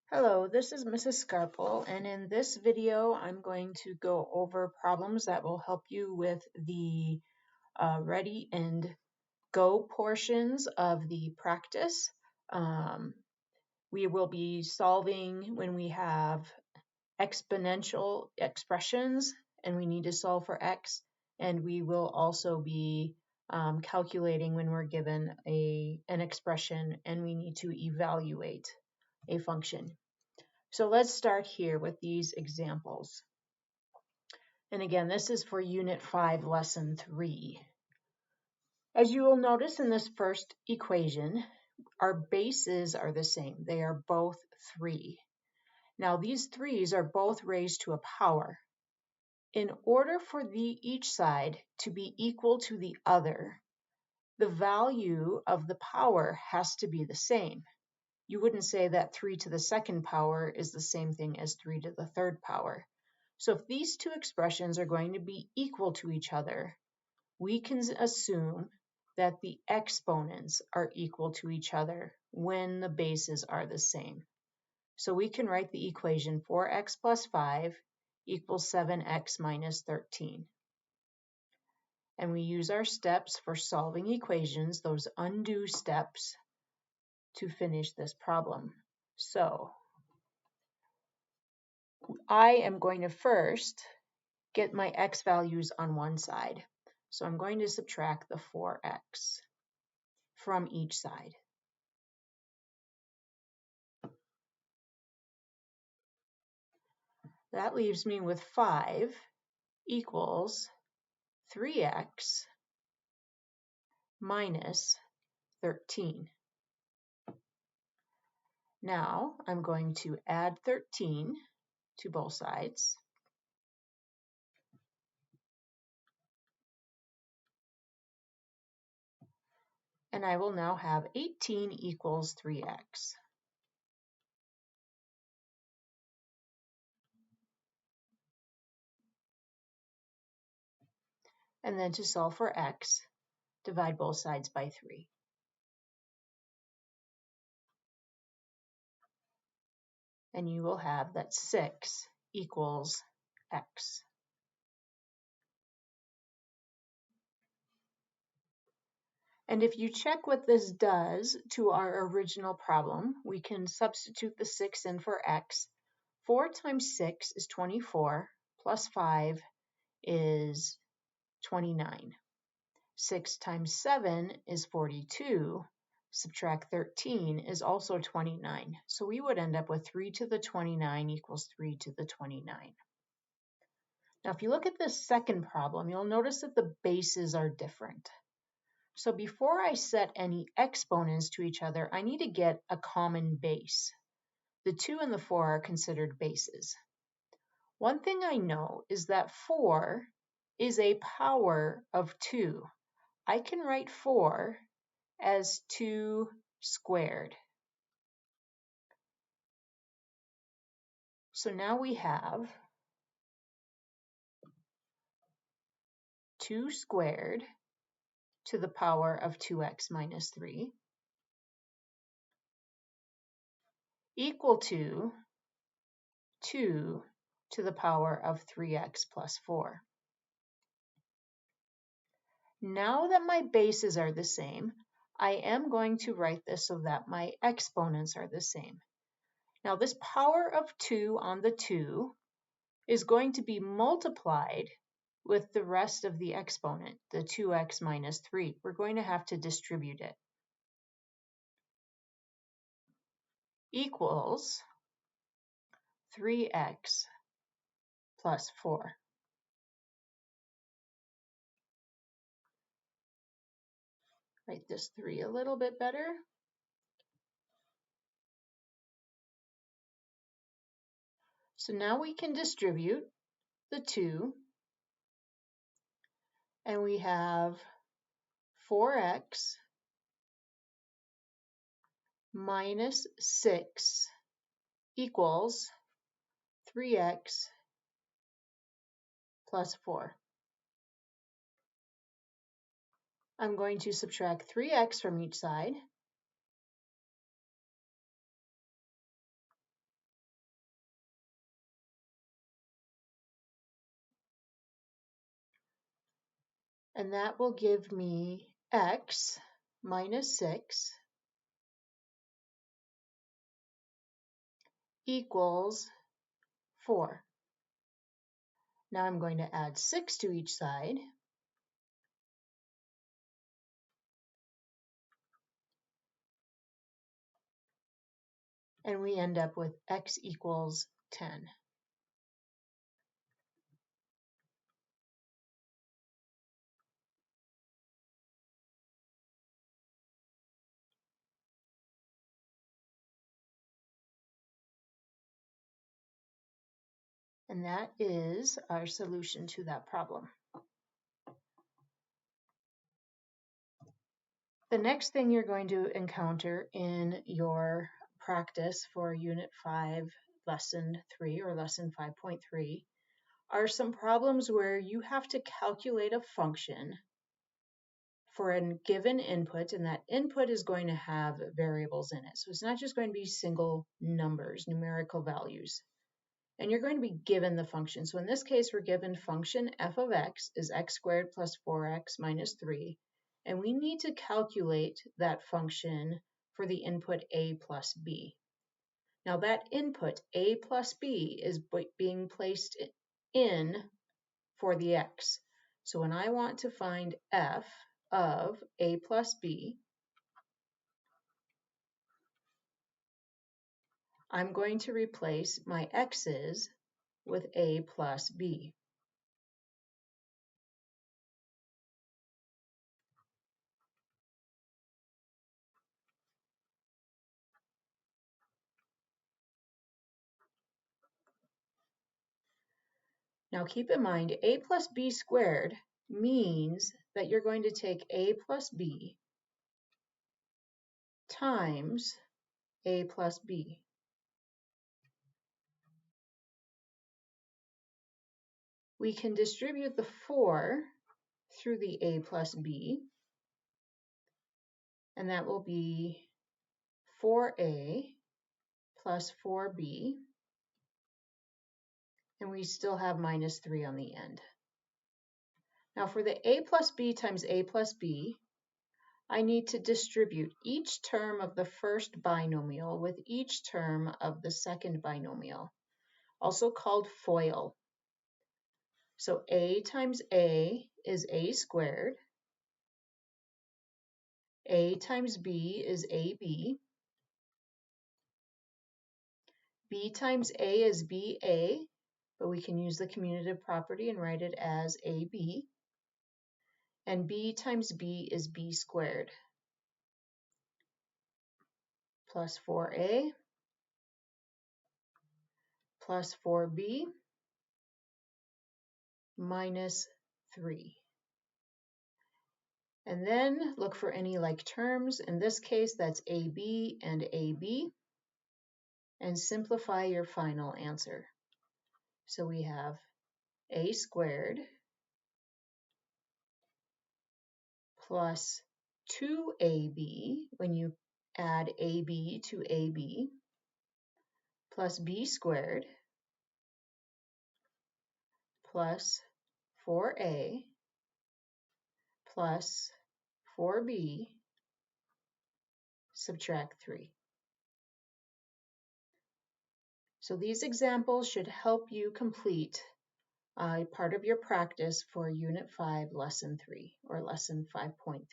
Hello, this is Mrs. Scarpel, and in this video I'm going to go over problems that will help you with the ready and go portions of the practice. We will be solving when we have exponential expressions and we need to solve for x, and we will also be calculating when we're given an expression and we need to evaluate a function. So let's start here with these examples. And again, this is for Unit 5, Lesson 3. As you will notice in this first equation, our bases are the same. They are both 3. Now these 3's are both raised to a power. In order for each side to be equal to the other, the value of the power has to be the same. You wouldn't say that 3 to the second power is the same thing as 3 to the third power. So if these two expressions are going to be equal to each other, we can assume that the exponents are equal to each other when the bases are the same. So we can write the equation 4x plus 5 equals 7x minus 13. And we use our steps for solving equations, those undo steps, to finish this problem. So I am going to first get my x values on one side. So I'm going to subtract the 4x from each side. That leaves me with 5 equals 3x minus 13. Now I'm going to add 13 to both sides. And I will now have 18 equals 3x. And then to solve for x, divide both sides by 3. And you will have that 6 equals x. And if you check what this does to our original problem, we can substitute the 6 in for x. 4 times 6 is 24, plus 5 is 29. 6 times 7 is 42. Subtract 13 is also 29. So we would end up with 3 to the 29 equals 3 to the 29. Now if you look at this second problem, you'll notice that the bases are different. So before I set any exponents to each other, I need to get a common base. The 2 and the 4 are considered bases. One thing I know is that 4 is a power of 2. I can write 4 as 2 squared. So now we have 2 squared to the power of 2x minus 3 equal to 2 to the power of 3x plus 4. Now that my bases are the same, I am going to write this so that my exponents are the same. Now this power of 2 on the 2 is going to be multiplied with the rest of the exponent, the 2x minus 3. We're going to have to distribute it. Equals 3x plus 4. Write this 3 a little bit better. So now we can distribute the 2, and we have 4x minus 6 equals 3x plus 4. I'm going to subtract 3x from each side. And that will give me x minus 6 equals 4. Now I'm going to add 6 to each side. And we end up with x equals 10. And that is our solution to that problem. The next thing you're going to encounter in your practice for Unit 5, Lesson 3 or Lesson 5.3 are some problems where you have to calculate a function for a given input, and that input is going to have variables in it. So it's not just going to be single numbers, numerical values. And you're going to be given the function. So in this case, we're given function f of x is x squared plus 4x minus 3. And we need to calculate that function for the input a plus b. Now that input a plus b is being placed in for the x. So when I want to find f of a plus b, I'm going to replace my x's with a plus b. Now keep in mind, a plus b squared means that you're going to take a plus b times a plus b. We can distribute the 4 through the a plus b, and that will be 4a plus 4b, and we still have minus 3 on the end. Now for the a plus b times a plus b, I need to distribute each term of the first binomial with each term of the second binomial, also called FOIL. So a times a is a squared, a times b is ab, b times a is ba, but we can use the commutative property and write it as ab, and b times b is b squared, plus 4a plus 4b minus 3. And then look for any like terms. In this case, that's AB and AB. And simplify your final answer. So we have A squared plus 2AB when you add AB to AB plus B squared plus 4A plus 4B subtract 3. So these examples should help you complete part of your practice for Unit 5, Lesson 3, or Lesson 5.3.